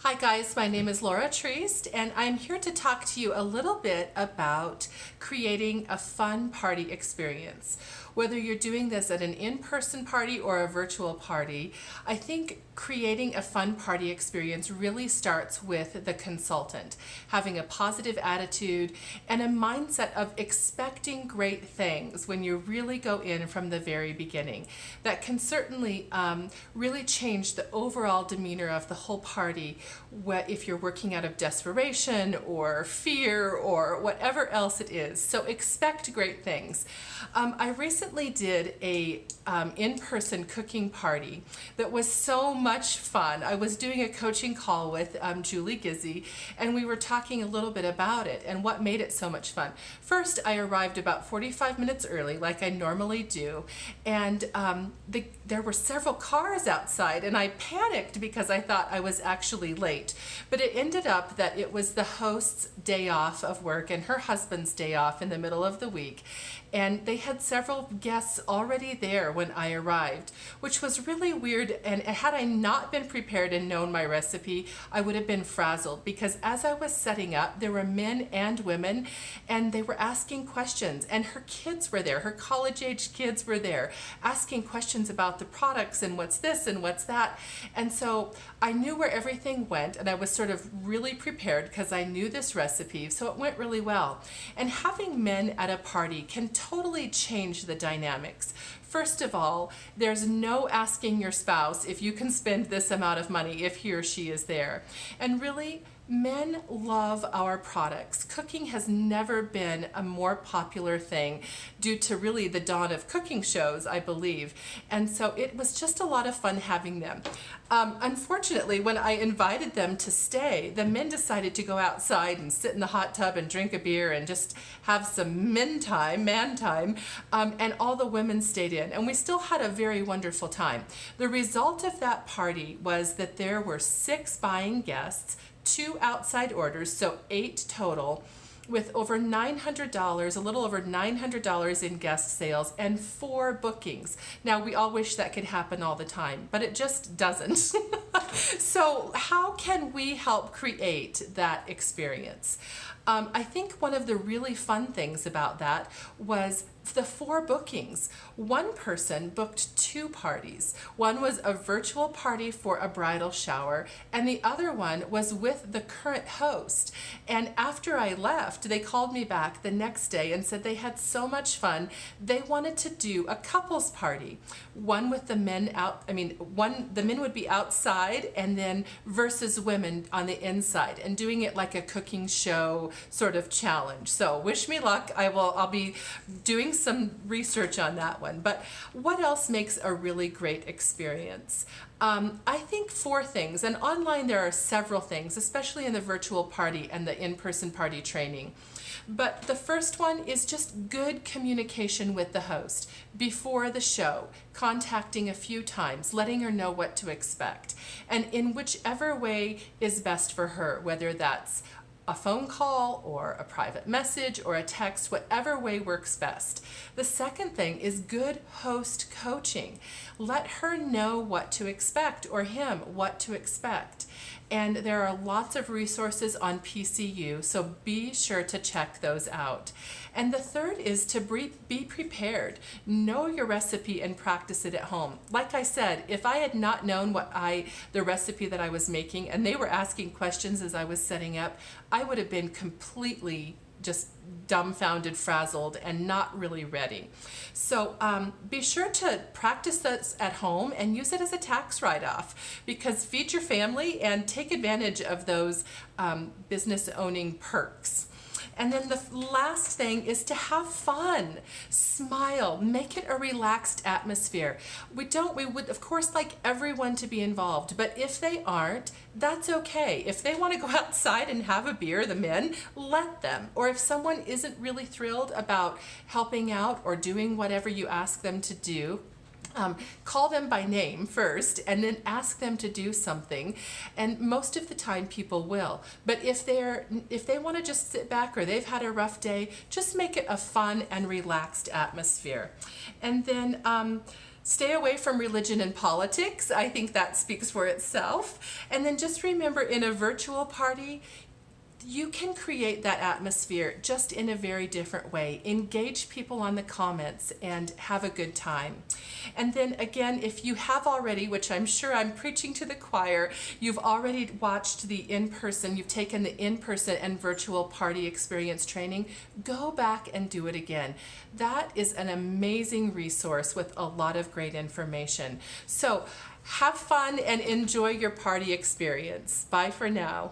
Hi guys, my name is Laura Triest and I'm here to talk to you a little bit about creating a fun party experience. Whether you're doing this at an in-person party or a virtual party, I think creating a fun party experience really starts with the consultant having a positive attitude and a mindset of expecting great things when you really go in from the very beginning. That can certainly really change the overall demeanor of the whole party if you're working out of desperation or fear or whatever else it is. So expect great things. I recently did a in-person cooking party that was so much fun. I was doing a coaching call with Julie Gizzi, and we were talking a little bit about it and what made it so much fun. First, I arrived about 45 minutes early, like I normally do, and there were several cars outside, and I panicked because I thought I was actually late. But it ended up that it was the host's day off of work and her husband's day off in the middle of the week. And they had several guests already there when I arrived, which was really weird. And had I not been prepared and known my recipe, I would have been frazzled because as I was setting up, there were men and women, and they were asking questions. And her kids were there, her college-age kids were there, asking questions about the products and what's this and what's that. And so I knew where everything went, and I was sort of really prepared because I knew this recipe, so it went really well. And having men at a party can totally change the dynamics. First of all, there's no asking your spouse if you can spend this amount of money if he or she is there. And really, men love our products. Cooking has never been a more popular thing due to really the dawn of cooking shows, I believe. And so it was just a lot of fun having them. Unfortunately, when I invited them to stay, the men decided to go outside and sit in the hot tub and drink a beer and just have some man time, and all the women stayed in. And we still had a very wonderful time. The result of that party was that there were 6 buying guests, 2 outside orders, so 8 total, with over $900, a little over $900 in guest sales and 4 bookings. Now, we all wish that could happen all the time, but it just doesn't. So how can we help create that experience? I think one of the really fun things about that was the 4 bookings. One person booked 2 parties. One was a virtual party for a bridal shower, and the other one was with the current host. And after I left, they called me back the next day and said they had so much fun. They wanted to do a couples party. One with the men the men would be outside and then versus women on the inside, and doing it like a cooking show sort of challenge. So wish me luck. I'll be doing some research on that one. But what else makes a really great experience? I think 4 things, and online there are several things, especially in the virtual party and the in-person party training. But the first one is just good communication with the host before the show, contacting a few times, letting her know what to expect, and in whichever way is best for her, whether that's a phone call or a private message or a text, whatever way works best. The second thing is good host coaching. Let her know what to expect, or him what to expect. And there are lots of resources on PCU, so be sure to check those out. And the third is to be prepared. Know your recipe and practice it at home. Like I said, if I had not known the recipe that I was making and they were asking questions as I was setting up, I would have been completely just dumbfounded, frazzled, and not really ready. So be sure to practice this at home and use it as a tax write-off, because feed your family and take advantage of those business owning perks. And then the last thing is to have fun. Smile. Make it a relaxed atmosphere. We would of course like everyone to be involved, but if they aren't, that's okay. If they want to go outside and have a beer, the men, let them. Or if someone isn't really thrilled about helping out or doing whatever you ask them to do, call them by name first and then ask them to do something, and most of the time people will. But if they want to just sit back or they've had a rough day, just make it a fun and relaxed atmosphere. And then Stay away from religion and politics. I think that speaks for itself. And then just remember, in a virtual party, you can create that atmosphere just in a very different way. Engage people on the comments and have a good time. And then again, if you have already, which I'm sure I'm preaching to the choir, you've already watched the in-person, you've taken the in-person and virtual party experience training, go back and do it again. That is an amazing resource with a lot of great information. So have fun and enjoy your party experience. Bye for now.